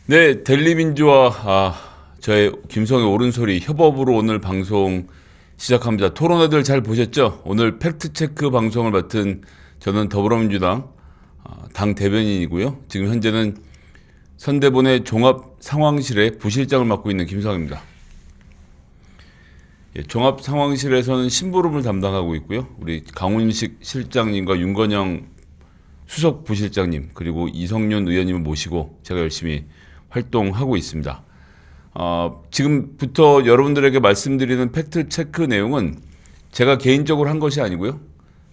네, 델리민주와 저의 김성의 옳은소리 협업으로 오늘 방송 시작합니다. 토론회들 잘 보셨죠? 오늘 팩트체크 방송을 맡은 저는 더불어민주당 당 대변인이고요. 지금 현재는 선대본의 종합상황실의 부실장을 맡고 있는 김성입니다. 예, 종합상황실에서는 심부름을 담당하고 있고요. 우리 강훈식 실장님과 윤건영 수석 부실장님 그리고 이성윤 의원님을 모시고 제가 열심히 활동하고 있습니다. 지금부터 여러분들에게 말씀드리는 팩트 체크 내용은 제가 개인적으로 한 것이 아니고요.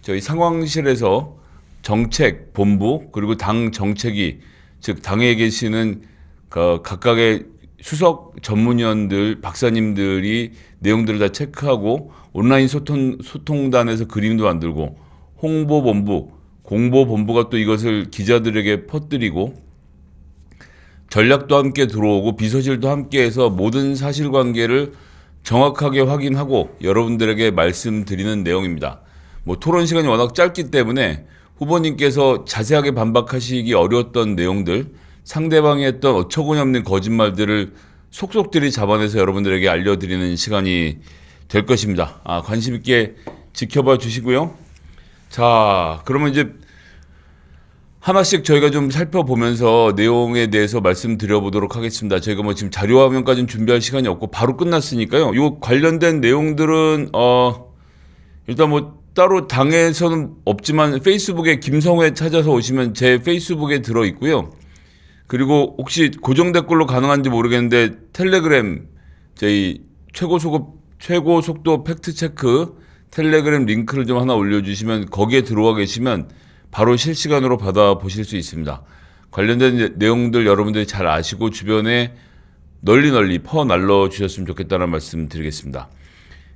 저희 상황실에서 정책 본부 그리고 당 정책위 즉 당에 계시는 각각의 수석 전문위원들 박사님들이 내용들을 다 체크하고 온라인 소통단에서 그림도 만들고 홍보본부 공보본부가 또 이것을 기자들에게 퍼뜨리고 전략도 함께 들어오고 비서실도 함께해서 모든 사실관계를 정확하게 확인하고 여러분들에게 말씀드리는 내용입니다. 뭐 토론 시간이 워낙 짧기 때문에 후보님께서 자세하게 반박하시기 어려웠던 내용들, 상대방이 했던 어처구니없는 거짓말들을 속속들이 잡아내서 여러분들에게 알려드리는 시간이 될 것입니다. 관심 있게 지켜봐 주시고요. 자, 그러면 이제 하나씩 저희가 좀 살펴보면서 내용에 대해서 말씀드려보도록 하겠습니다. 저희가 뭐 지금 자료 화면까지는 준비할 시간이 없고 바로 끝났으니까요. 이 관련된 내용들은 일단 뭐 따로 당에서는 없지만 페이스북에 김성회 찾아서 오시면 제 페이스북에 들어 있고요. 그리고 혹시 고정 댓글로 가능한지 모르겠는데 텔레그램 저희 최고 속도 팩트 체크 텔레그램 링크를 좀 하나 올려주시면 거기에 들어와 계시면 바로 실시간으로 받아보실 수 있습니다. 관련된 내용들 여러분들이 잘 아시고 주변에 널리 퍼날려 주셨으면 좋겠다는 말씀 드리겠습니다.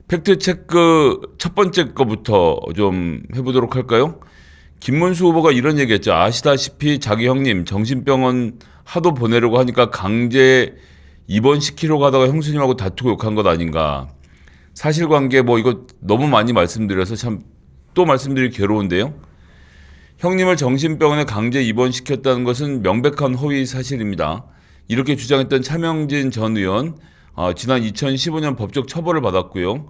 팩트체크 첫 번째 거부터 좀 해보도록 할까요? 김문수 후보가 이런 얘기했죠. 아시다시피 자기 형님 정신병원 하도 보내려고 하니까 강제 입원시키려고 하다가 형수님하고 다투고 욕한 것 아닌가. 사실관계 뭐 이거 너무 많이 말씀드려서 참 또 말씀드리기 괴로운데요. 형님을 정신병원에 강제 입원시켰다는 것은 명백한 허위 사실입니다. 이렇게 주장했던 차명진 전 의원, 지난 2015년 법적 처벌을 받았고요.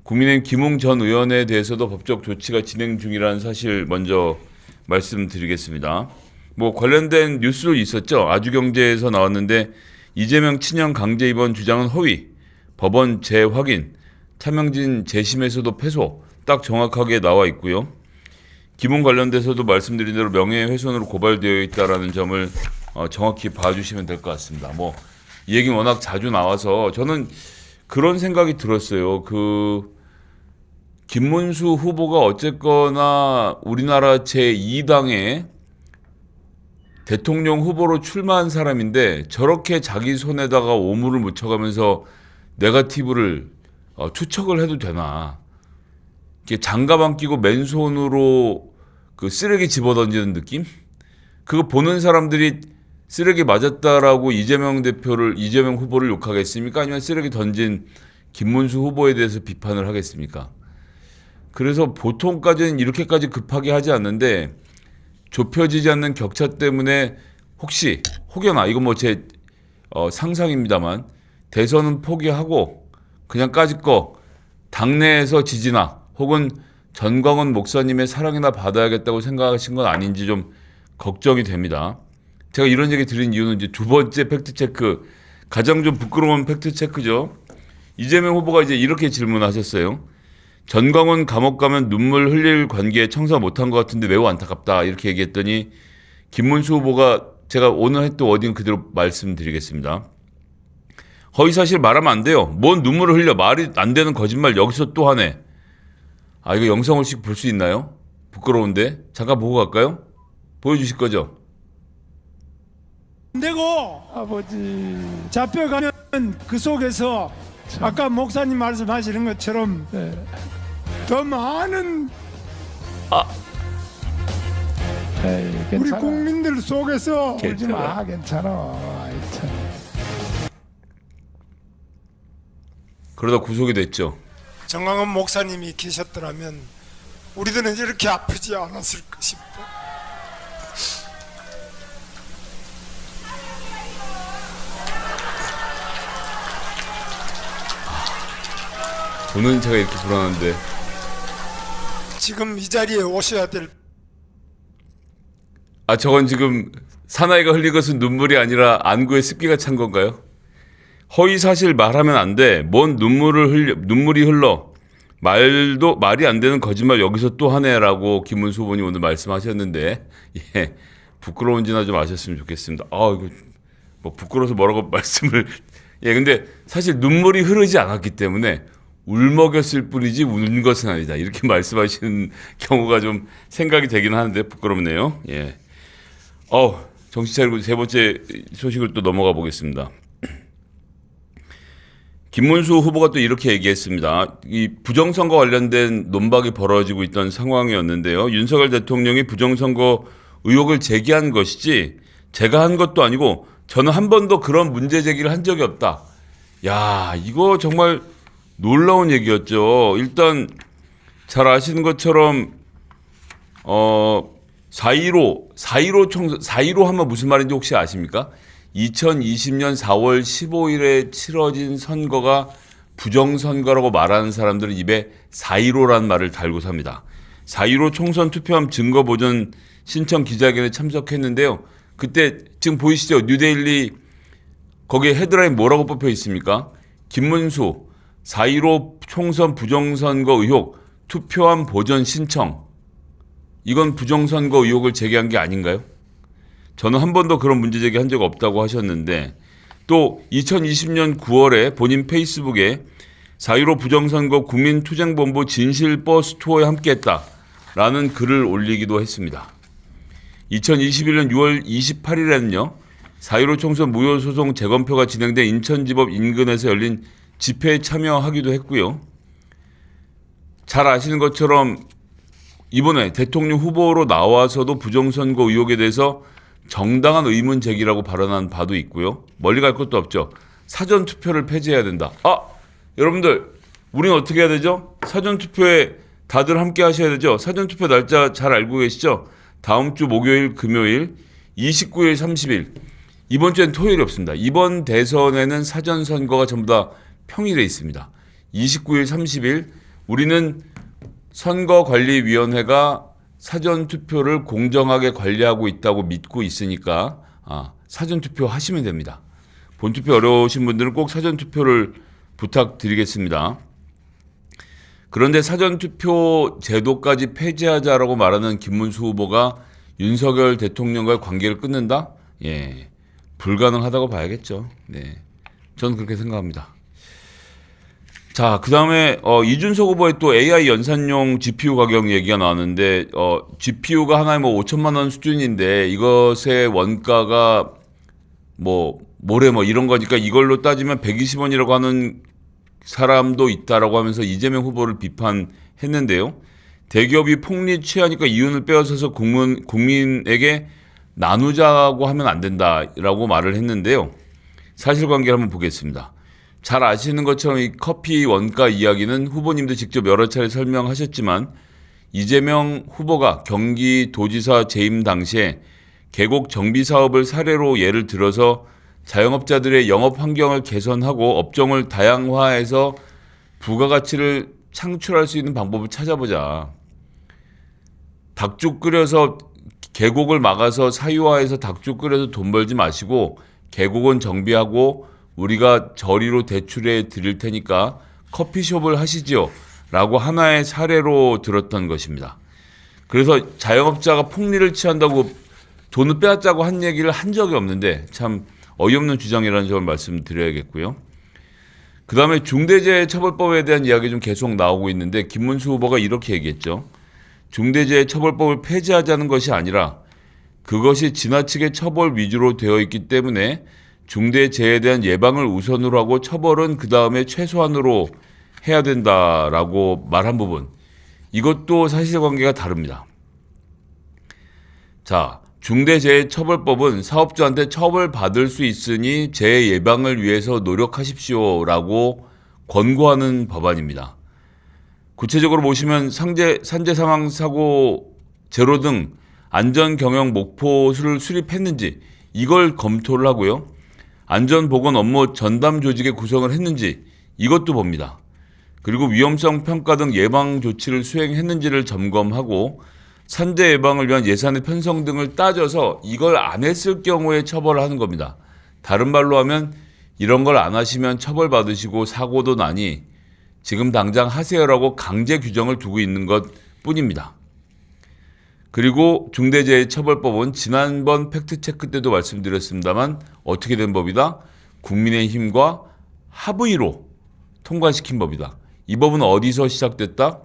국민의힘 김웅 전 의원에 대해서도 법적 조치가 진행 중이라는 사실 먼저 말씀드리겠습니다. 뭐 관련된 뉴스도 있었죠. 아주경제에서 나왔는데 이재명 친형 강제 입원 주장은 허위, 법원 재확인, 차명진 재심에서도 패소, 딱 정확하게 나와 있고요. 김웅 관련돼서도 말씀드린 대로 명예훼손으로 고발되어 있다는 점을 정확히 봐주시면 될 것 같습니다. 뭐 이 얘기는 워낙 자주 나와서 저는 그런 생각이 들었어요. 김문수 후보가 어쨌거나 우리나라 제2당의 대통령 후보로 출마한 사람인데 저렇게 자기 손에다가 오물을 묻혀가면서 네거티브를 투척을 해도 되나. 이렇게 장갑 안 끼고 맨손으로 그 쓰레기 집어던지는 느낌? 그거 보는 사람들이 쓰레기 맞았다라고 이재명 후보를 욕하겠습니까? 아니면 쓰레기 던진 김문수 후보에 대해서 비판을 하겠습니까? 그래서 보통까지는 이렇게까지 급하게 하지 않는데 좁혀지지 않는 격차 때문에 혹여나 이건 뭐 제 상상입니다만 대선은 포기하고 그냥 까짓 거 당내에서 지지나 혹은 전광훈 목사님의 사랑이나 받아야겠다고 생각하신 건 아닌지 좀 걱정이 됩니다. 제가 이런 얘기 드린 이유는 이제 두 번째 팩트체크, 가장 좀 부끄러운 팩트체크죠. 이재명 후보가 이제 이렇게 질문하셨어요. 전광훈 감옥 가면 눈물 흘릴 관계에 청사 못한 것 같은데 매우 안타깝다. 이렇게 얘기했더니 김문수 후보가 제가 오늘 했던 워딩 그대로 말씀드리겠습니다. 허위사실 말하면 안 돼요. 뭔 눈물을 흘려. 말이 안 되는 거짓말 여기서 또 하네. 이거 영상을씩 볼 수 있나요? 부끄러운데. 잠깐 보고 갈까요? 보여주실 거죠? 되고 아버지 잡혀가면 그 속에서 아까 목사님 말씀하시는 것처럼 더 많은 에이, 우리 괜찮아. 국민들 속에서 울지 마. 괜찮아. 아이, 참. 그러다 구속이 됐죠. 정광훈 목사님이 계셨더라면 우리들은 이렇게 아프지 않았을 것입니다. 저는 제가 이렇게 불안한데. 지금 이 자리에 오셔야 될 아, 저건 지금 사나이가 흘린 것은 눈물이 아니라 안구에 습기가 찬 건가요? 허위 사실 말하면 안 돼. 뭔 눈물이 흘러. 말이 안 되는 거짓말 여기서 또 하네라고 김문수 후보님 오늘 말씀하셨는데, 예, 부끄러운지나 좀 아셨으면 좋겠습니다. 아, 이거 뭐 부끄러워서 뭐라고 말씀을. 예, 근데 사실 눈물이 흐르지 않았기 때문에 울먹였을 뿐이지 우는 것은 아니다. 이렇게 말씀하시는 경우가 좀 생각이 되긴 하는데 부끄럽네요. 예. 정신 차리고 세 번째 소식을 또 넘어가 보겠습니다. 김문수 후보가 또 이렇게 얘기했습니다. 이 부정선거 관련된 논박이 벌어지고 있던 상황이었는데요. 윤석열 대통령이 부정선거 의혹을 제기한 것이지 제가 한 것도 아니고 저는 한 번도 그런 문제 제기를 한 적이 없다. 야, 이거 정말 놀라운 얘기였죠. 일단 잘 아시는 것처럼 4.15 하면 무슨 말인지 혹시 아십니까? 2020년 4월 15일에 치러진 선거가 부정선거라고 말하는 사람들은 입에 4.15라는 말을 달고 삽니다. 4.15 총선 투표함 증거 보전 신청 기자회견에 참석했는데요. 그때 지금 보이시죠? 뉴데일리 거기에 헤드라인 뭐라고 뽑혀 있습니까? 김문수 4.15 총선 부정선거 의혹 투표함 보전 신청. 이건 부정선거 의혹을 제기한 게 아닌가요? 저는 한 번도 그런 문제 제기한 적 없다고 하셨는데, 또 2020년 9월에 본인 페이스북에 4.15 부정선거 국민투쟁본부 진실버스 투어에 함께했다라는 글을 올리기도 했습니다. 2021년 6월 28일에는요. 4.15 총선 무효소송 재검표가 진행된 인천지법 인근에서 열린 집회에 참여하기도 했고요. 잘 아시는 것처럼 이번에 대통령 후보로 나와서도 부정선거 의혹에 대해서 정당한 의문 제기라고 발언한 바도 있고요. 멀리 갈 것도 없죠. 사전투표를 폐지해야 된다. 여러분들 우리는 어떻게 해야 되죠? 사전투표에 다들 함께 하셔야 되죠. 사전투표 날짜 잘 알고 계시죠? 다음 주 목요일, 금요일, 29일, 30일. 이번 주엔 토요일이 없습니다. 이번 대선에는 사전선거가 전부 다 평일에 있습니다. 29일, 30일 우리는 선거관리위원회가 사전투표를 공정하게 관리하고 있다고 믿고 있으니까 사전투표 하시면 됩니다. 본투표 어려우신 분들은 꼭 사전투표를 부탁드리겠습니다. 그런데 사전투표 제도까지 폐지하자라고 말하는 김문수 후보가 윤석열 대통령과의 관계를 끊는다? 예, 불가능하다고 봐야겠죠. 네, 저는 그렇게 생각합니다. 자, 그 다음에 이준석 후보의 또 AI 연산용 GPU 가격 얘기가 나왔는데 GPU가 하나에 뭐 5천만 원 수준인데 이것의 원가가 모래 이런 거니까 이걸로 따지면 120원이라고 하는 사람도 있다라고 하면서 이재명 후보를 비판했는데요. 대기업이 폭리 취하니까 이윤을 빼앗아서 국민에게 나누자고 하면 안 된다라고 말을 했는데요. 사실관계를 한번 보겠습니다. 잘 아시는 것처럼 이 커피 원가 이야기는 후보님도 직접 여러 차례 설명하셨지만 이재명 후보가 경기도지사 재임 당시에 계곡 정비 사업을 사례로 예를 들어서 자영업자들의 영업 환경을 개선하고 업종을 다양화해서 부가가치를 창출할 수 있는 방법을 찾아보자. 닭죽 끓여서 계곡을 막아서 사유화해서 닭죽 끓여서 돈 벌지 마시고 계곡은 정비하고 우리가 저리로 대출해 드릴 테니까 커피숍을 하시지요 라고 하나의 사례로 들었던 것입니다. 그래서 자영업자가 폭리를 취한다고 돈을 빼앗자고 한 얘기를 한 적이 없는데 참 어이없는 주장이라는 점을 말씀드려야겠고요. 그 다음에 중대재해처벌법에 대한 이야기 좀 계속 나오고 있는데 김문수 후보가 이렇게 얘기했죠. 중대재해처벌법을 폐지하자는 것이 아니라 그것이 지나치게 처벌 위주로 되어 있기 때문에 중대재해에 대한 예방을 우선으로 하고 처벌은 그 다음에 최소한으로 해야 된다라고 말한 부분. 이것도 사실관계가 다릅니다. 자, 중대재해처벌법은 사업주한테 처벌받을 수 있으니 재해 예방을 위해서 노력하십시오라고 권고하는 법안입니다. 구체적으로 보시면 산재 상황 사고 제로 등 안전 경영 목표를 수립했는지 이걸 검토를 하고요. 안전보건 업무 전담 조직의 구성을 했는지 이것도 봅니다. 그리고 위험성 평가 등 예방 조치를 수행했는지를 점검하고 산재 예방을 위한 예산의 편성 등을 따져서 이걸 안 했을 경우에 처벌을 하는 겁니다. 다른 말로 하면 이런 걸 안 하시면 처벌받으시고 사고도 나니 지금 당장 하세요라고 강제 규정을 두고 있는 것 뿐입니다. 그리고 중대재해처벌법은 지난번 팩트체크 때도 말씀드렸습니다만 어떻게 된 법이다? 국민의힘과 합의로 통과시킨 법이다. 이 법은 어디서 시작됐다?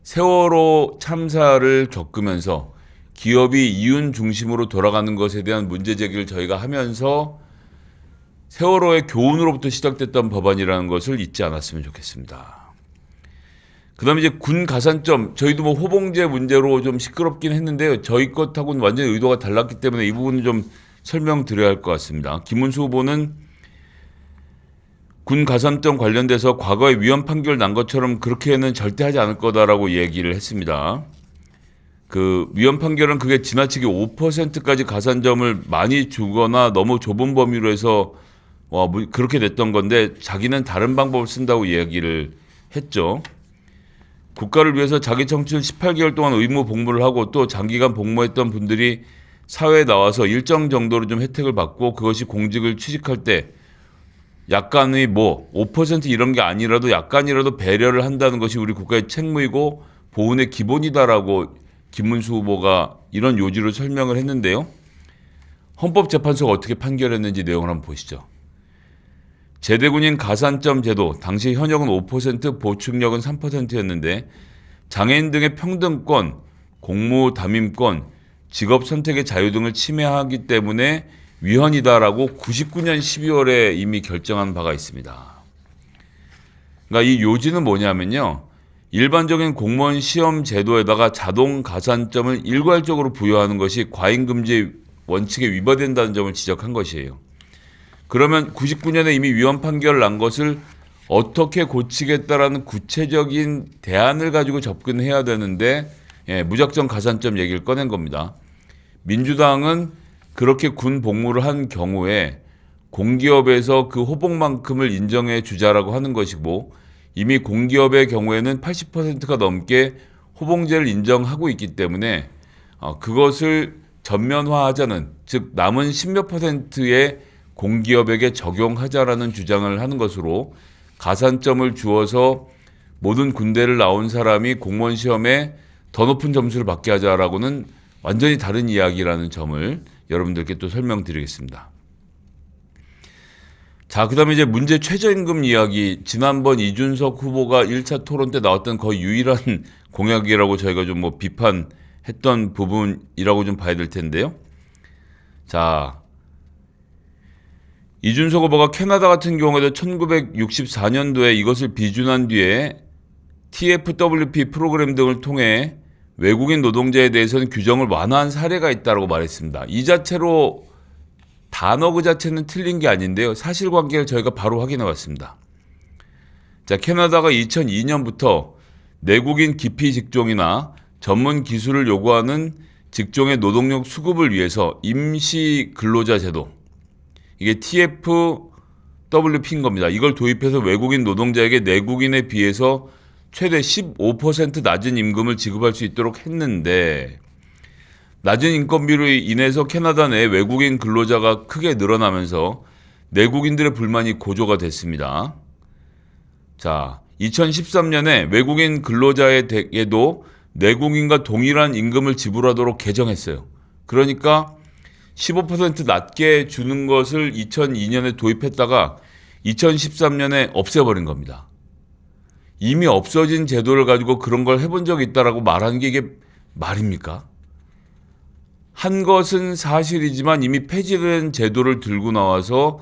세월호 참사를 겪으면서 기업이 이윤 중심으로 돌아가는 것에 대한 문제 제기를 저희가 하면서 세월호의 교훈으로부터 시작됐던 법안이라는 것을 잊지 않았으면 좋겠습니다. 그 다음에 이제 군 가산점, 저희도 뭐 호봉제 문제로 좀 시끄럽긴 했는데요. 저희 것하고는 완전히 의도가 달랐기 때문에 이 부분은 좀 설명드려야 할 것 같습니다. 김문수 후보는 군 가산점 관련돼서 과거에 위헌 판결 난 것처럼 그렇게는 절대 하지 않을 거다라고 얘기를 했습니다. 그 위헌 판결은 그게 지나치게 5%까지 가산점을 많이 주거나 너무 좁은 범위로 해서 그렇게 됐던 건데 자기는 다른 방법을 쓴다고 얘기를 했죠. 국가를 위해서 자기 청춘 18개월 동안 의무 복무를 하고 또 장기간 복무했던 분들이 사회에 나와서 일정 정도로 좀 혜택을 받고 그것이 공직을 취직할 때 약간의 5% 이런 게 아니라도 약간이라도 배려를 한다는 것이 우리 국가의 책무이고 보훈의 기본이다라고 김문수 후보가 이런 요지로 설명을 했는데요. 헌법재판소가 어떻게 판결했는지 내용을 한번 보시죠. 제대군인 가산점 제도, 당시 현역은 5%, 보충력은 3%였는데 장애인 등의 평등권, 공무 담임권, 직업 선택의 자유 등을 침해하기 때문에 위헌이다라고 99년 12월에 이미 결정한 바가 있습니다. 그러니까 이 요지는 뭐냐면요. 일반적인 공무원 시험 제도에다가 자동 가산점을 일괄적으로 부여하는 것이 과잉금지 원칙에 위반된다는 점을 지적한 것이에요. 그러면 99년에 이미 위헌 판결을 난 것을 어떻게 고치겠다라는 구체적인 대안을 가지고 접근해야 되는데 무작정 가산점 얘기를 꺼낸 겁니다. 민주당은 그렇게 군 복무를 한 경우에 공기업에서 그 호봉만큼을 인정해 주자라고 하는 것이고 이미 공기업의 경우에는 80%가 넘게 호봉제를 인정하고 있기 때문에 그것을 전면화하자는 즉 남은 10몇 %의 공기업에게 적용하자라는 주장을 하는 것으로 가산점을 주어서 모든 군대를 나온 사람이 공무원 시험에 더 높은 점수를 받게 하자라고는 완전히 다른 이야기라는 점을 여러분들께 또 설명드리겠습니다. 자, 그 다음에 이제 문제 최저임금 이야기. 지난번 이준석 후보가 1차 토론 때 나왔던 거의 유일한 공약이라고 저희가 좀 비판했던 부분이라고 좀 봐야 될 텐데요. 자, 이준석 후보가 캐나다 같은 경우에도 1964년도에 이것을 비준한 뒤에 TFWP 프로그램 등을 통해 외국인 노동자에 대해서는 규정을 완화한 사례가 있다고 말했습니다. 이 자체로 단어 그 자체는 틀린 게 아닌데요. 사실관계를 저희가 바로 확인해 봤습니다. 자, 캐나다가 2002년부터 내국인 기피 직종이나 전문 기술을 요구하는 직종의 노동력 수급을 위해서 임시 근로자 제도, 이게 TFWP인 겁니다. 이걸 도입해서 외국인 노동자에게 내국인에 비해서 최대 15% 낮은 임금을 지급할 수 있도록 했는데 낮은 인건비로 인해서 캐나다 내 외국인 근로자가 크게 늘어나면서 내국인들의 불만이 고조가 됐습니다. 자, 2013년에 외국인 근로자에게도 내국인과 동일한 임금을 지불하도록 개정했어요. 그러니까 15% 낮게 주는 것을 2002년에 도입했다가 2013년에 없애버린 겁니다. 이미 없어진 제도를 가지고 그런 걸 해본 적이 있다라고 말하는 게 이게 말입니까? 한 것은 사실이지만 이미 폐지된 제도를 들고 나와서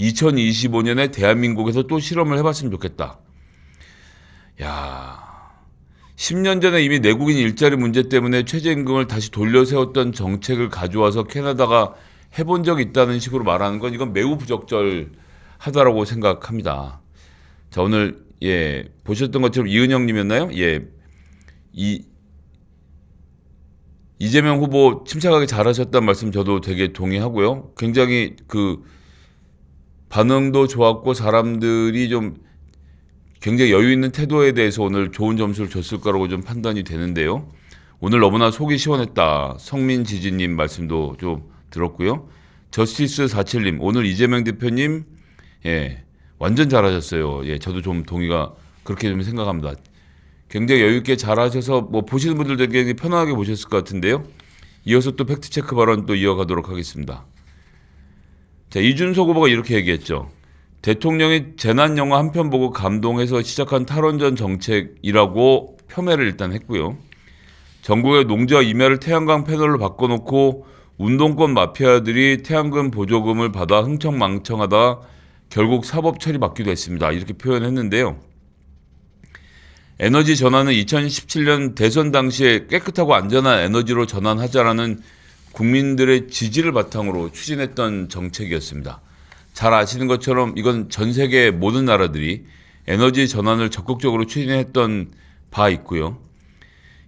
2025년에 대한민국에서 또 실험을 해봤으면 좋겠다. 야, 10년 전에 이미 내국인 일자리 문제 때문에 최저임금을 다시 돌려세웠던 정책을 가져와서 캐나다가 해본 적이 있다는 식으로 말하는 건 이건 매우 부적절하다라고 생각합니다. 자, 오늘 보셨던 것처럼 이은영님이었나요? 이재명 후보 침착하게 잘하셨다는 말씀 저도 되게 동의하고요. 굉장히 그 반응도 좋았고 사람들이 좀 굉장히 여유 있는 태도에 대해서 오늘 좋은 점수를 줬을 거라고 좀 판단이 되는데요. 오늘 너무나 속이 시원했다. 성민지지님 말씀도 좀 들었고요. 저스티스 47님, 오늘 이재명 대표님, 예, 완전 잘하셨어요. 예, 저도 좀 동의가 그렇게 좀 생각합니다. 굉장히 여유 있게 잘하셔서 뭐 보시는 분들도 굉장히 편안하게 보셨을 것 같은데요. 이어서 또 팩트체크 발언 또 이어가도록 하겠습니다. 자, 이준석 후보가 이렇게 얘기했죠. 대통령이 재난 영화 한 편 보고 감동해서 시작한 탈원전 정책이라고 폄훼를 일단 했고요. 전국의 농지와 임야를 태양광 패널로 바꿔놓고 운동권 마피아들이 태양광 보조금을 받아 흥청망청하다 결국 사법 처리받기도 했습니다. 이렇게 표현했는데요. 에너지 전환은 2017년 대선 당시에 깨끗하고 안전한 에너지로 전환하자라는 국민들의 지지를 바탕으로 추진했던 정책이었습니다. 잘 아시는 것처럼 이건 전 세계 모든 나라들이 에너지 전환을 적극적으로 추진했던 바 있고요.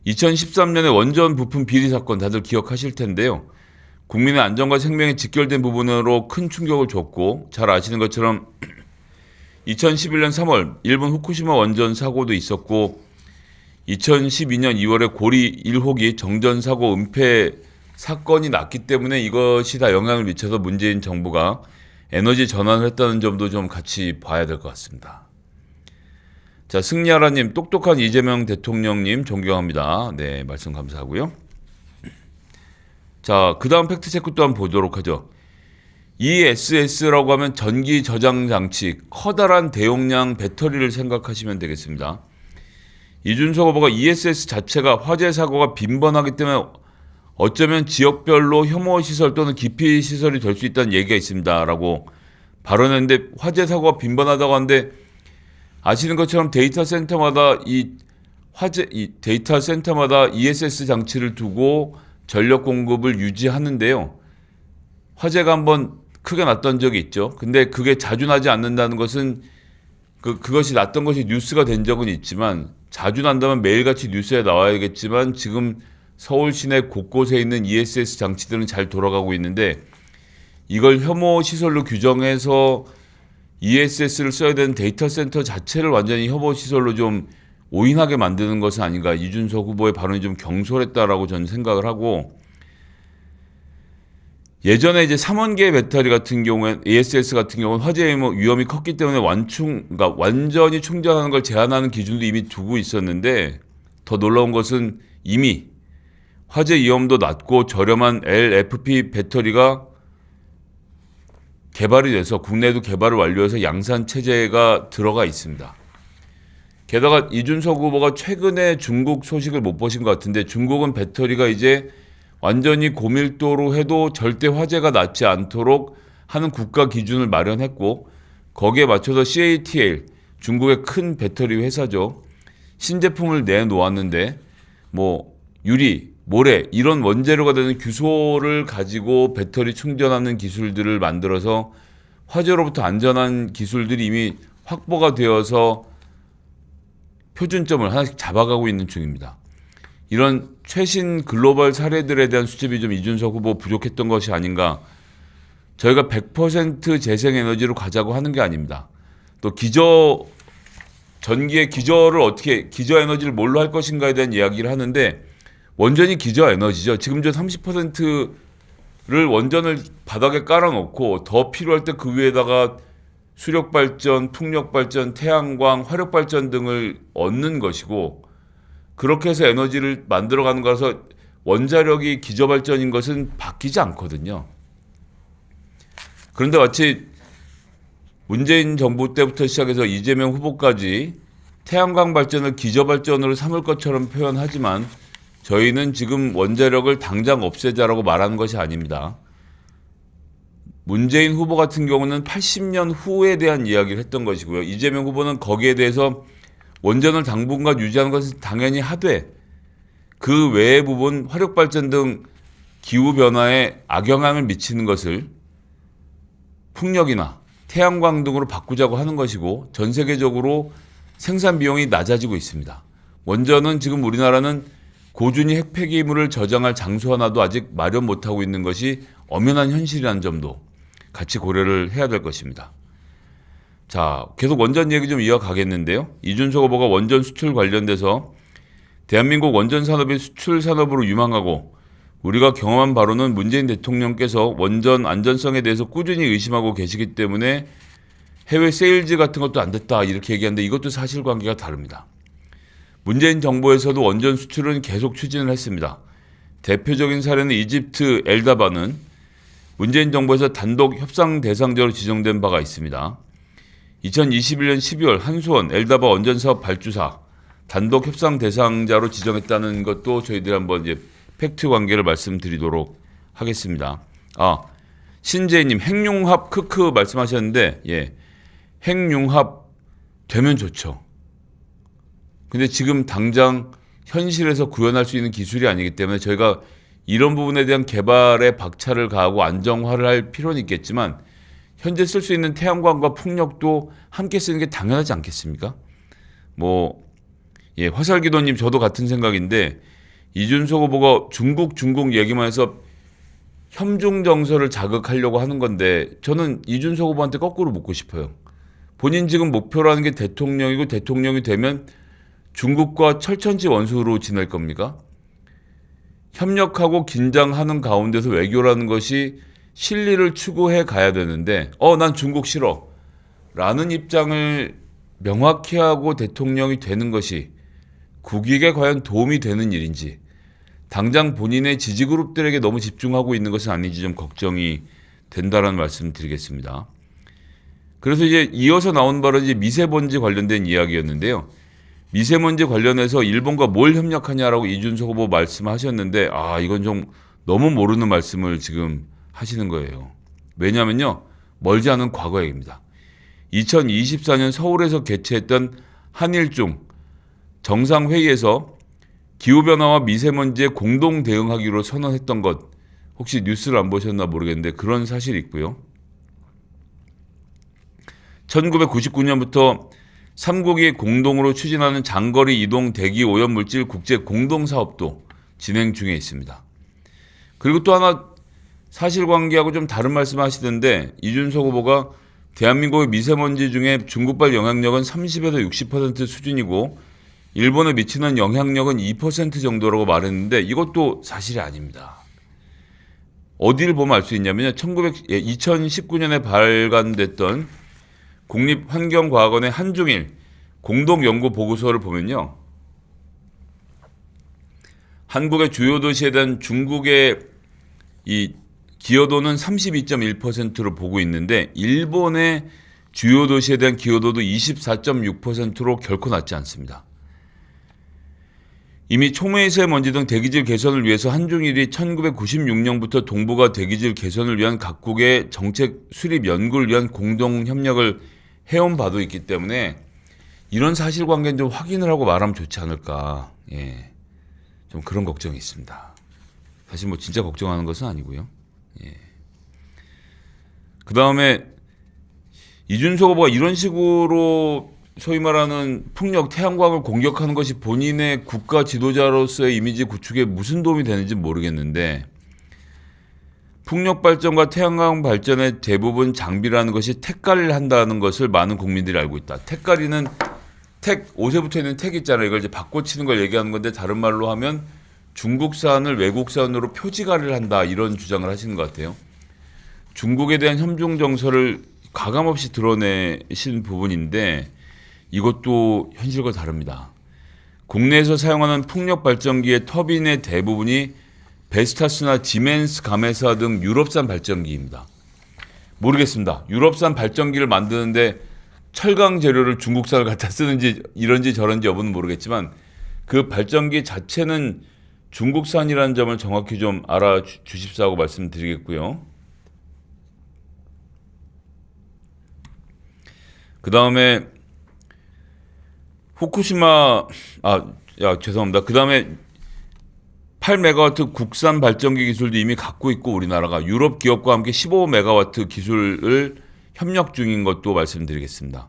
2013년에 원전 부품 비리 사건 다들 기억하실 텐데요. 국민의 안전과 생명에 직결된 부분으로 큰 충격을 줬고, 잘 아시는 것처럼 2011년 3월 일본 후쿠시마 원전 사고도 있었고, 2012년 2월에 고리 1호기 정전 사고 은폐 사건이 났기 때문에 이것이 다 영향을 미쳐서 문재인 정부가 에너지 전환을 했다는 점도 좀 같이 봐야 될 것 같습니다. 자, 승리하라님, 똑똑한 이재명 대통령님 존경합니다. 네, 말씀 감사하고요. 자, 그 다음 팩트체크 또 한번 보도록 하죠. ESS라고 하면 전기 저장 장치, 커다란 대용량 배터리를 생각하시면 되겠습니다. 이준석 후보가 ESS 자체가 화재 사고가 빈번하기 때문에 어쩌면 지역별로 혐오 시설 또는 기피 시설이 될 수 있다는 얘기가 있습니다. 라고 발언했는데, 화재 사고가 빈번하다고 하는데 아시는 것처럼 데이터 센터마다 ESS 장치를 두고 전력 공급을 유지하는데요. 화재가 한번 크게 났던 적이 있죠. 근데 그게 자주 나지 않는다는 것은 그것이 났던 것이 뉴스가 된 적은 있지만, 자주 난다면 매일같이 뉴스에 나와야겠지만 지금 서울 시내 곳곳에 있는 ESS 장치들은 잘 돌아가고 있는데, 이걸 혐오 시설로 규정해서 ESS를 써야 되는 데이터 센터 자체를 완전히 혐오 시설로 좀 오인하게 만드는 것은 아닌가. 이준석 후보의 발언이 좀 경솔했다라고 저는 생각을 하고, 예전에 이제 3원계 배터리 같은 경우에 ESS 같은 경우는 화재 위험이 컸기 때문에 그러니까 완전히 충전하는 걸 제한하는 기준도 이미 두고 있었는데, 더 놀라운 것은 이미 화재 위험도 낮고 저렴한 LFP 배터리가 개발이 돼서 국내에도 개발을 완료해서 양산 체제가 들어가 있습니다. 게다가 이준석 후보가 최근에 중국 소식을 못 보신 것 같은데, 중국은 배터리가 이제 완전히 고밀도로 해도 절대 화재가 나지 않도록 하는 국가 기준을 마련했고, 거기에 맞춰서 CATL, 중국의 큰 배터리 회사죠, 신제품을 내놓았는데, 뭐 유리, 모래 이런 원재료가 되는 규소를 가지고 배터리 충전하는 기술들을 만들어서 화재로부터 안전한 기술들이 이미 확보가 되어서 표준점을 하나씩 잡아가고 있는 중입니다. 이런 최신 글로벌 사례들에 대한 수집이 좀 이준석 후보 부족했던 것이 아닌가. 저희가 100% 재생에너지로 가자고 하는 게 아닙니다. 또 전기의 기저에너지를 뭘로 할 것인가에 대한 이야기를 하는데, 원전이 기저에너지죠. 지금 저 30%를 원전을 바닥에 깔아놓고 더 필요할 때 그 위에다가 수력발전, 풍력발전, 태양광, 화력발전 등을 얻는 것이고, 그렇게 해서 에너지를 만들어가는 거라서 원자력이 기저발전인 것은 바뀌지 않거든요. 그런데 마치 문재인 정부 때부터 시작해서 이재명 후보까지 태양광 발전을 기저발전으로 삼을 것처럼 표현하지만, 저희는 지금 원자력을 당장 없애자라고 말하는 것이 아닙니다. 문재인 후보 같은 경우는 80년 후에 대한 이야기를 했던 것이고요. 이재명 후보는 거기에 대해서 원전을 당분간 유지하는 것은 당연히 하되, 그 외의 부분 화력발전 등 기후변화에 악영향을 미치는 것을 풍력이나 태양광 등으로 바꾸자고 하는 것이고, 전 세계적으로 생산 비용이 낮아지고 있습니다. 원전은 지금 우리나라는 고준위 핵폐기물을 저장할 장소 하나도 아직 마련 못하고 있는 것이 엄연한 현실이라는 점도 같이 고려를 해야 될 것입니다. 자, 계속 원전 얘기 좀 이어가겠는데요. 이준석 후보가 원전 수출 관련돼서 대한민국 원전 산업이 수출 산업으로 유망하고 우리가 경험한 바로는 문재인 대통령께서 원전 안전성에 대해서 꾸준히 의심하고 계시기 때문에 해외 세일즈 같은 것도 안 됐다 이렇게 얘기하는데 이것도 사실관계가 다릅니다. 문재인 정부에서도 원전 수출은 계속 추진을 했습니다. 대표적인 사례는 이집트 엘다바는 문재인 정부에서 단독 협상 대상자로 지정된 바가 있습니다. 2021년 12월 한수원 엘다바 원전사업 발주사 단독 협상 대상자로 지정했다는 것도 저희들이 한번 이제 팩트 관계를 말씀드리도록 하겠습니다. 신재희님 핵융합 크크 말씀하셨는데 예, 핵융합 되면 좋죠. 근데 지금 당장 현실에서 구현할 수 있는 기술이 아니기 때문에 저희가 이런 부분에 대한 개발에 박차를 가하고 안정화를 할 필요는 있겠지만 현재 쓸 수 있는 태양광과 풍력도 함께 쓰는 게 당연하지 않겠습니까? 화살기도님 저도 같은 생각인데 이준석 후보가 중국 얘기만 해서 협중 정서를 자극하려고 하는 건데 저는 이준석 후보한테 거꾸로 묻고 싶어요. 본인 지금 목표라는 게 대통령이고 대통령이 되면 중국과 철천지 원수로 지낼 겁니까? 협력하고 긴장하는 가운데서 외교라는 것이 실리를 추구해 가야 되는데 난 중국 싫어 라는 입장을 명확히 하고 대통령이 되는 것이 국익에 과연 도움이 되는 일인지 당장 본인의 지지그룹들에게 너무 집중하고 있는 것은 아닌지 좀 걱정이 된다라는 말씀을 드리겠습니다. 그래서 이제 이어서 나온 바로 이제 미세먼지 관련된 이야기였는데요. 미세먼지 관련해서 일본과 뭘 협력하냐라고 이준석 후보 말씀하셨는데 이건 좀 너무 모르는 말씀을 지금 하시는 거예요. 왜냐면요. 멀지 않은 과거 얘기입니다. 2024년 서울에서 개최했던 한일중 정상회의에서 기후변화와 미세먼지에 공동 대응하기로 선언했던 것 혹시 뉴스를 안 보셨나 모르겠는데 그런 사실이 있고요. 1999년부터 3국이 공동으로 추진하는 장거리 이동 대기 오염물질 국제 공동사업도 진행 중에 있습니다. 그리고 또 하나 사실관계하고 좀 다른 말씀을 하시던데 이준석 후보가 대한민국의 미세먼지 중에 중국발 영향력은 30에서 60% 수준이고 일본에 미치는 영향력은 2% 정도라고 말했는데 이것도 사실이 아닙니다. 어디를 보면 알 수 있냐면요. 2019년에 발간됐던 국립환경과학원의 한중일 공동연구 보고서를 보면요. 한국의 주요 도시에 대한 중국의 이 기여도는 32.1%로 보고 있는데 일본의 주요 도시에 대한 기여도도 24.6%로 결코 낮지 않습니다. 이미 초미세먼지 등 대기질 개선을 위해서 한중일이 1996년부터 동북아 대기질 개선을 위한 각국의 정책 수립 연구를 위한 공동 협력을 해온 바도 있기 때문에 이런 사실관계는 좀 확인을 하고 말하면 좋지 않을까. 예, 좀 그런 걱정이 있습니다. 사실 진짜 걱정하는 것은 아니고요. 예. 그 다음에 이준석 후보가 이런 식으로 소위 말하는 풍력, 태양광을 공격하는 것이 본인의 국가 지도자로서의 이미지 구축에 무슨 도움이 되는지 모르겠는데 풍력 발전과 태양광 발전의 대부분 장비라는 것이 택가리를 한다는 것을 많은 국민들이 알고 있다. 택가리는 옷에 붙어 있는 택 있잖아요. 이걸 이제 바꿔치는 걸 얘기하는 건데 다른 말로 하면 중국산을 외국산으로 표지가리를 한다 이런 주장을 하시는 것 같아요. 중국에 대한 협중 정서를 가감없이 드러내신 부분인데 이것도 현실과 다릅니다. 국내에서 사용하는 풍력 발전기의 터빈의 대부분이 베스타스나 지멘스 가메사 등 유럽산 발전기입니다. 모르겠습니다. 유럽산 발전기를 만드는데 철강 재료를 중국산을 갖다 쓰는지 이런지 저런지 여부는 모르겠지만 그 발전기 자체는 중국산이라는 점을 정확히 좀 알아주십사고 말씀드리겠고요. 그 다음에 후쿠시마 죄송합니다. 그 다음에 8메가와트 국산 발전기 기술도 이미 갖고 있고 우리나라가 유럽 기업과 함께 15메가와트 기술을 협력 중인 것도 말씀드리겠습니다.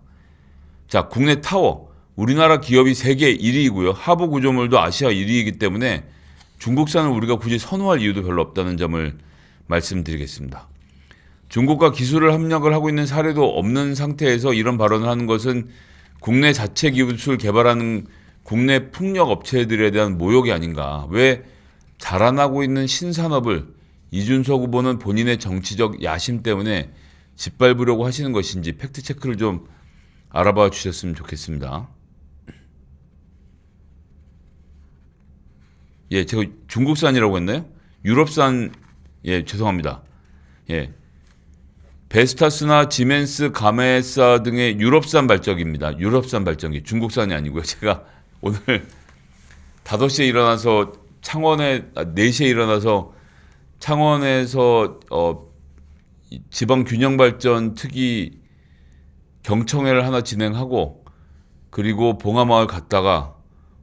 자, 국내 타워. 우리나라 기업이 세계 1위이고요. 하부 구조물도 아시아 1위이기 때문에 중국산을 우리가 굳이 선호할 이유도 별로 없다는 점을 말씀드리겠습니다. 중국과 기술을 협력을 하고 있는 사례도 없는 상태에서 이런 발언을 하는 것은 국내 자체 기술 개발하는 국내 풍력 업체들에 대한 모욕이 아닌가. 왜 자라나고 있는 신산업을 이준석 후보는 본인의 정치적 야심 때문에 짓밟으려고 하시는 것인지 팩트 체크를 좀 알아봐 주셨으면 좋겠습니다. 예, 제가 중국산이라고 했나요? 유럽산, 예, 죄송합니다. 예. 베스타스나 지멘스, 가메사 등의 유럽산 발전기입니다. 유럽산 발전기. 중국산이 아니고요. 제가 오늘 5시에 일어나서 4시에 일어나서 창원에서 지방 균형 발전 특위 경청회를 하나 진행하고 그리고 봉하마을 갔다가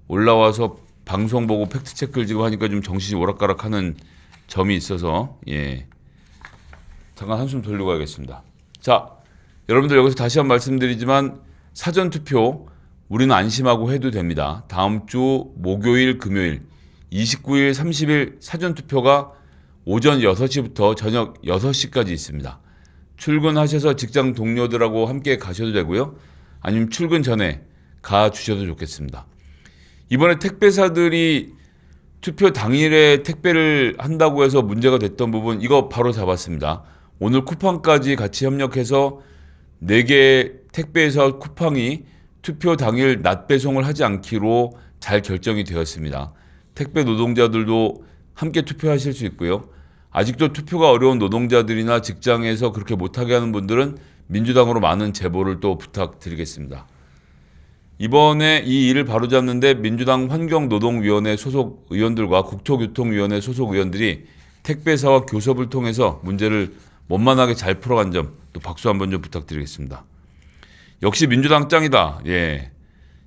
올라와서 방송 보고 팩트 체크를 지고 하니까 좀 정신이 오락가락하는 점이 있어서 예. 잠깐 한숨 돌리고 가겠습니다. 자, 여러분들 여기서 다시 한번 말씀드리지만 사전 투표 우리는 안심하고 해도 됩니다. 다음 주 목요일, 금요일 29일, 30일 사전 투표가 오전 6시부터 저녁 6시까지 있습니다. 출근하셔서 직장 동료들하고 함께 가셔도 되고요. 아니면 출근 전에 가 주셔도 좋겠습니다. 이번에 택배사들이 투표 당일에 택배를 한다고 해서 문제가 됐던 부분 이거 바로 잡았습니다. 오늘 쿠팡까지 같이 협력해서 4개 택배회사 쿠팡이 투표 당일 낮 배송을 하지 않기로 잘 결정이 되었습니다. 택배 노동자들도 함께 투표하실 수 있고요. 아직도 투표가 어려운 노동자들이나 직장에서 그렇게 못하게 하는 분들은 민주당으로 많은 제보를 또 부탁드리겠습니다. 이번에 이 일을 바로잡는데 민주당 환경노동위원회 소속 의원들과 국토교통위원회 소속 의원들이 택배사와 교섭을 통해서 문제를 원만하게 잘 풀어간 점 또 박수 한번 좀 부탁드리겠습니다. 역시 민주당 짱이다. 예.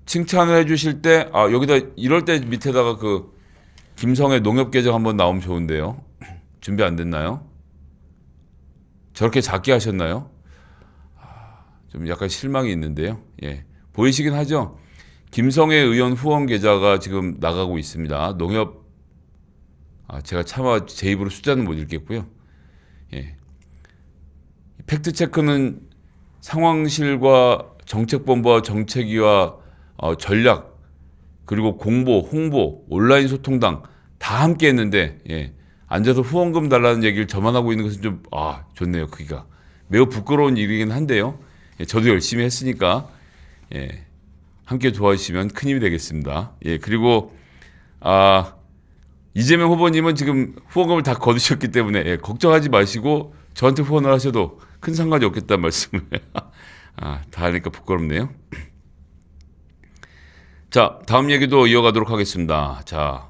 칭찬을 해주실 때, 여기다, 이럴 때 밑에다가 그, 김성애 농협계정 한번 나오면 좋은데요. 준비 안 됐나요? 저렇게 작게 하셨나요? 좀 약간 실망이 있는데요. 예. 보이시긴 하죠? 김성애 의원 후원 계좌가 지금 나가고 있습니다. 농협, 제가 차마 제 입으로 숫자는 못 읽겠고요. 예. 팩트체크는 상황실과 정책본부와 정책위와 전략 그리고 공보, 홍보, 온라인 소통당 다 함께 했는데 예, 앉아서 후원금 달라는 얘기를 저만 하고 있는 것은 좀 좋네요. 그기가 매우 부끄러운 일이긴 한데요. 예, 저도 열심히 했으니까 예, 함께 도와주시면 큰 힘이 되겠습니다. 예, 그리고 이재명 후보님은 지금 후원금을 다 거두셨기 때문에 예, 걱정하지 마시고 저한테 후원을 하셔도 큰 상관이 없겠다는 말씀을 다 하니까 부끄럽네요. 자, 다음 얘기도 이어가도록 하겠습니다. 자,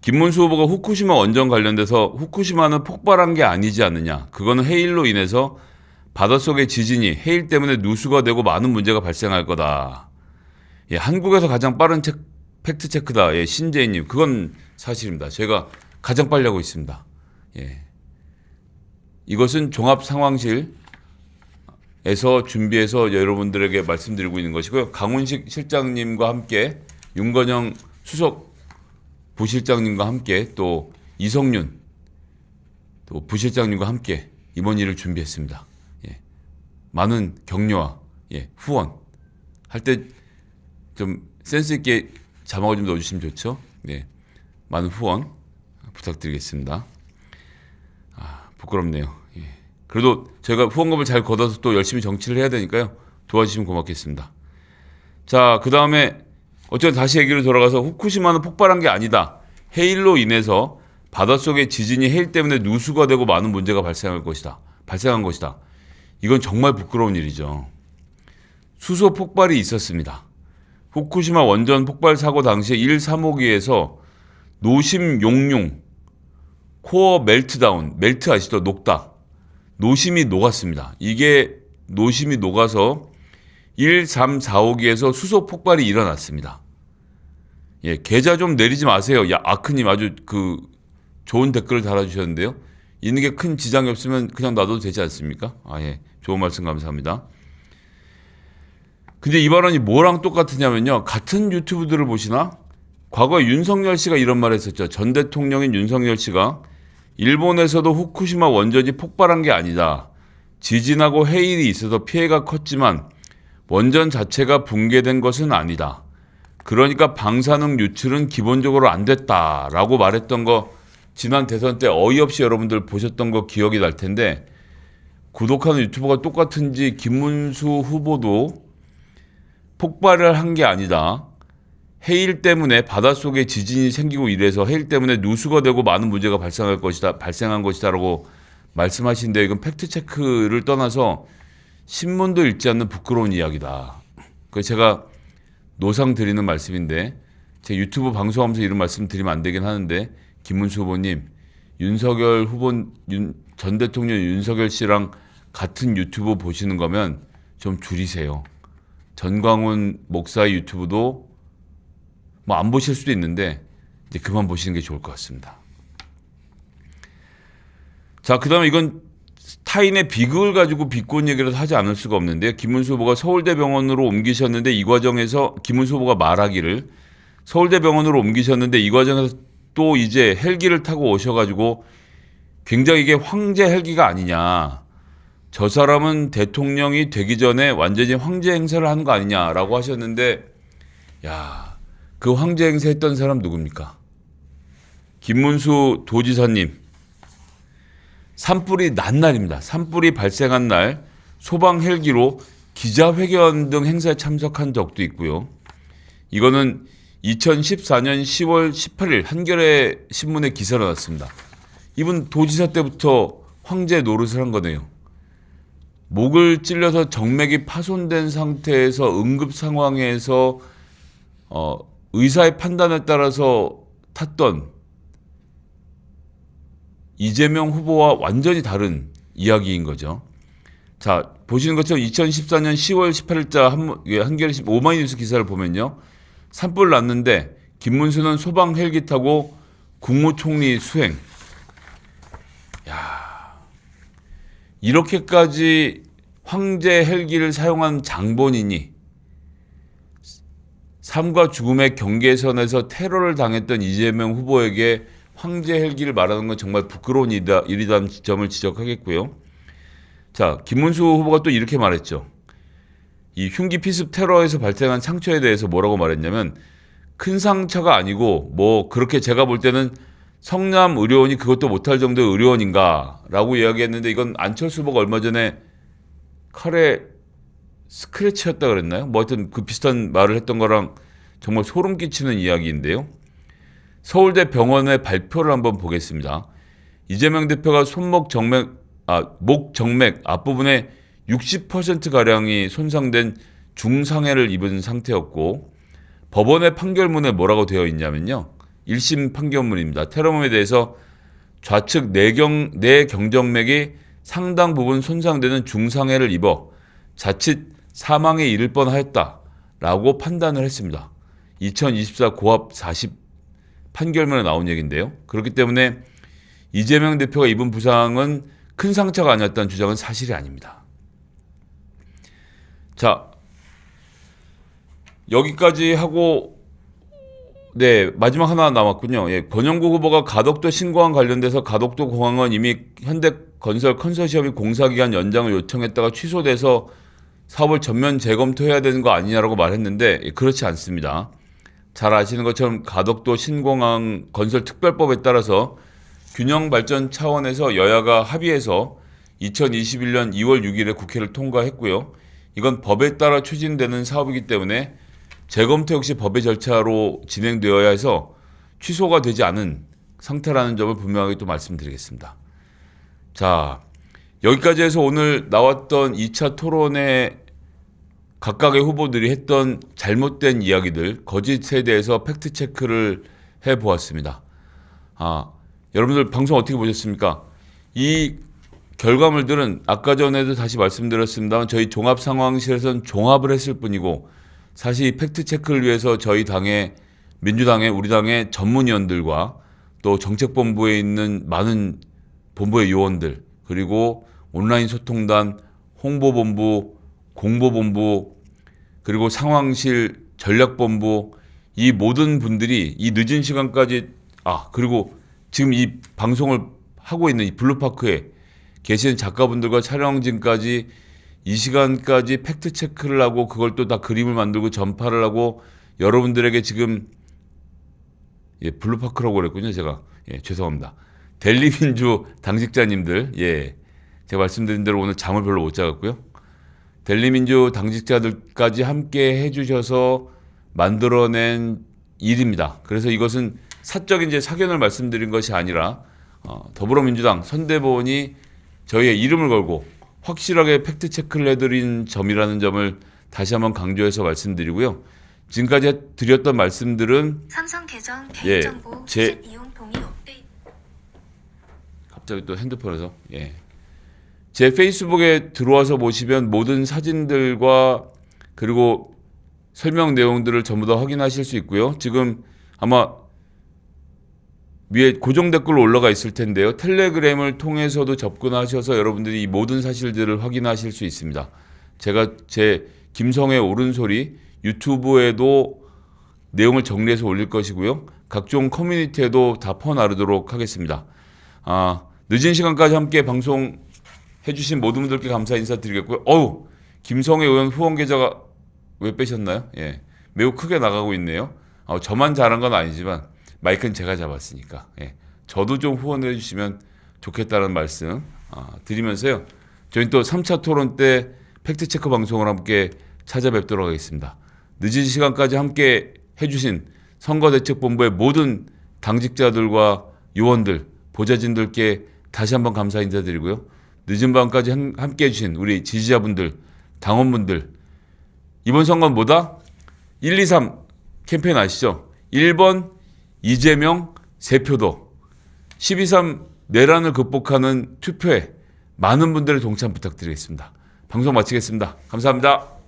김문수 후보가 후쿠시마 원전 관련돼서 후쿠시마는 폭발한 게 아니지 않느냐. 그거는 해일로 인해서 바닷속의 지진이 해일 때문에 누수가 되고 많은 문제가 발생할 거다. 예, 한국에서 가장 빠른 팩트 체크다. 예, 신재희님, 그건 사실입니다. 제가 가장 빨리 하고 있습니다. 예. 이것은 종합 상황실에서 준비해서 여러분들에게 말씀드리고 있는 것이고요. 강훈식 실장님과 함께 윤건영 수석 부실장님과 함께 또 이성윤 또 부실장님과 함께 이번 일을 준비했습니다. 예. 많은 격려와 후원 할 때 좀 센스 있게 자막을 좀 넣어주시면 좋죠. 예. 많은 후원 부탁드리겠습니다. 부끄럽네요. 예. 그래도 제가 후원금을 잘 걷어서 또 열심히 정치를 해야 되니까요. 도와주시면 고맙겠습니다. 자, 그 다음에 어쨌든 다시 얘기를 돌아가서 후쿠시마는 폭발한 게 아니다. 해일로 인해서 바닷속의 지진이 해일 때문에 누수가 되고 많은 문제가 발생한 것이다. 이건 정말 부끄러운 일이죠. 수소 폭발이 있었습니다. 후쿠시마 원전 폭발 사고 당시에 1-3호기에서 노심 용융 코어 멜트다운, 멜트 아시죠? 녹다. 노심이 녹았습니다. 이게 노심이 녹아서 1-3-4호기에서 수소 폭발이 일어났습니다. 예, 계좌 좀 내리지 마세요. 야, 아크님 아주 좋은 댓글을 달아주셨는데요. 있는 게 큰 지장이 없으면 그냥 놔둬도 되지 않습니까? 예, 좋은 말씀 감사합니다. 근데 이 발언이 뭐랑 똑같으냐면요. 같은 유튜브들을 보시나? 과거에 윤석열 씨가 이런 말 했었죠. 전 대통령인 윤석열 씨가 일본에서도 후쿠시마 원전이 폭발한 게 아니다. 지진하고 해일이 있어서 피해가 컸지만 원전 자체가 붕괴된 것은 아니다. 그러니까 방사능 유출은 기본적으로 안 됐다라고 말했던 거 지난 대선 때 어이없이 여러분들 보셨던 거 기억이 날 텐데 구독하는 유튜버가 똑같은지 김문수 후보도 폭발을 한 게 아니다. 해일 때문에 바닷속에 지진이 생기고 이래서 해일 때문에 누수가 되고 많은 문제가 발생한 것이다라고 말씀하시는데 이건 팩트체크를 떠나서 신문도 읽지 않는 부끄러운 이야기다. 그 제가 노상 드리는 말씀인데 제 유튜브 방송하면서 이런 말씀 드리면 안 되긴 하는데 김문수 후보님 윤석열 후보 전 대통령 윤석열 씨랑 같은 유튜브 보시는 거면 좀 줄이세요. 전광훈 목사의 유튜브도 뭐 안 보실 수도 있는데 이제 그만 보시는 게 좋을 것 같습니다. 자, 그다음에 이건 타인의 비극을 가지고 비꼰 얘기를 하지 않을 수가 없는데 김문수 후보가 서울대병원으로 옮기셨는데 이 과정에서 김문수 후보가 말하기를 서울대병원으로 옮기셨는데 이 과정에서 또 이제 헬기를 타고 오셔가지고 굉장히 이게 황제 헬기가 아니냐. 저 사람은 대통령이 되기 전에 완전히 황제 행세를 하는 거 아니냐라고 하셨는데 야, 그 황제 행세 했던 사람 누굽니까? 김문수 도지사님. 산불이 난 날입니다. 산불이 발생한 날 소방 헬기로 기자회견 등 행사에 참석한 적도 있고요. 이거는 2014년 10월 18일 한겨레 신문에 기사가 났습니다. 이분 도지사 때부터 황제 노릇을 한 거네요. 목을 찔려서 정맥이 파손된 상태에서 응급 상황에서 의사의 판단에 따라서 탔던 이재명 후보와 완전히 다른 이야기인 거죠. 자, 보시는 것처럼 2014년 10월 18일자 한겨레 오마이뉴스 기사를 보면요. 산불 났는데 김문수는 소방 헬기 타고 국무총리 수행. 야, 이렇게까지 황제 헬기를 사용한 장본인이 삶과 죽음의 경계선에서 테러를 당했던 이재명 후보에게 황제 헬기를 말하는 건 정말 부끄러운 일이라는 점을 지적하겠고요. 자, 김문수 후보가 또 이렇게 말했죠. 이 흉기 피습 테러에서 발생한 상처에 대해서 뭐라고 말했냐면 큰 상처가 아니고 뭐 그렇게 제가 볼 때는 성남 의료원이 그것도 못할 정도의 의료원인가 라고 이야기했는데 이건 안철수 후보가 얼마 전에 칼에 스크래치였다 그랬나요? 뭐 하여튼 그 비슷한 말을 했던 거랑 정말 소름 끼치는 이야기인데요. 서울대 병원의 발표를 한번 보겠습니다. 이재명 대표가 목 정맥 앞부분에 60%가량이 손상된 중상해를 입은 상태였고 법원의 판결문에 뭐라고 되어 있냐면요. 1심 판결문입니다. 테러범에 대해서 좌측 내경정맥이 상당 부분 손상되는 중상해를 입어 자칫 사망에 이를 뻔하였다라고 판단을 했습니다. 2024 고압 40 판결문에 나온 얘기인데요. 그렇기 때문에 이재명 대표가 입은 부상은 큰 상처가 아니었다는 주장은 사실이 아닙니다. 자, 여기까지 하고 네, 마지막 하나 남았군요. 예, 권영국 후보가 가덕도 신공항 관련돼서 가덕도 공항은 이미 현대건설 컨소시엄이 공사기간 연장을 요청했다가 취소돼서 사업을 전면 재검토해야 되는 거 아니냐라고 말했는데 그렇지 않습니다. 잘 아시는 것처럼 가덕도 신공항 건설 특별법에 따라서 균형 발전 차원에서 여야가 합의해서 2021년 2월 6일에 국회를 통과했고요. 이건 법에 따라 추진되는 사업이기 때문에 재검토 역시 법의 절차로 진행되어야 해서 취소가 되지 않은 상태라는 점을 분명하게 또 말씀드리겠습니다. 자, 여기까지 해서 오늘 나왔던 2차 토론에 각각의 후보들이 했던 잘못된 이야기들, 거짓에 대해서 팩트체크를 해보았습니다. 여러분들 방송 어떻게 보셨습니까? 이 결과물들은 아까 전에도 다시 말씀드렸습니다만 저희 종합상황실에서는 종합을 했을 뿐이고 사실 이 팩트체크를 위해서 저희 당의 민주당의 우리 당의 전문위원들과 또 정책본부에 있는 많은 본부의 요원들 그리고 온라인 소통단, 홍보본부, 공보본부 그리고 상황실, 전략본부 이 모든 분들이 이 늦은 시간까지 그리고 지금 이 방송을 하고 있는 이 블루파크에 계신 작가분들과 촬영진까지 이 시간까지 팩트 체크를 하고 그걸 또 다 그림을 만들고 전파를 하고 여러분들에게 지금 블루파크라고 그랬군요. 제가 죄송합니다. 델리민주 당직자님들 제가 말씀드린 대로 오늘 잠을 별로 못 자갔고요. 델리민주 당직자들까지 함께 해주셔서 만들어낸 일입니다. 그래서 이것은 사적인 제 사견을 말씀드린 것이 아니라 더불어민주당 선대본이 저희의 이름을 걸고 확실하게 팩트 체크를 해드린 점이라는 점을 다시 한번 강조해서 말씀드리고요. 지금까지 드렸던 말씀들은 삼성 계정 개인정보 수집 이용 동의 업데이트. 갑자기 또 핸드폰에서 제 페이스북에 들어와서 보시면 모든 사진들과 그리고 설명 내용들을 전부 다 확인하실 수 있고요. 지금 아마 위에 고정 댓글로 올라가 있을 텐데요. 텔레그램을 통해서도 접근하셔서 여러분들이 이 모든 사실들을 확인하실 수 있습니다. 제가 제 김성의 옳은소리 유튜브에도 내용을 정리해서 올릴 것이고요. 각종 커뮤니티에도 다 퍼나르도록 하겠습니다. 늦은 시간까지 함께 방송해 주신 모든 분들께 감사 인사드리겠고요. 김성의 의원 후원 계좌가 왜 빼셨나요? 매우 크게 나가고 있네요. 저만 잘한 건 아니지만 마이크는 제가 잡았으니까 저도 좀 후원을 해주시면 좋겠다는 말씀 드리면서요. 저희는 또 3차 토론 때 팩트체크 방송을 함께 찾아뵙도록 하겠습니다. 늦은 시간까지 함께 해주신 선거대책본부의 모든 당직자들과 요원들, 보좌진들께 다시 한번 감사 인사드리고요. 늦은 밤까지 함께 해주신 우리 지지자분들, 당원분들, 이번 선거는 뭐다? 1, 2, 3 캠페인 아시죠? 1번 이재명 세표도 12.3 내란을 극복하는 투표에 많은 분들의 동참 부탁드리겠습니다. 방송 마치겠습니다. 감사합니다.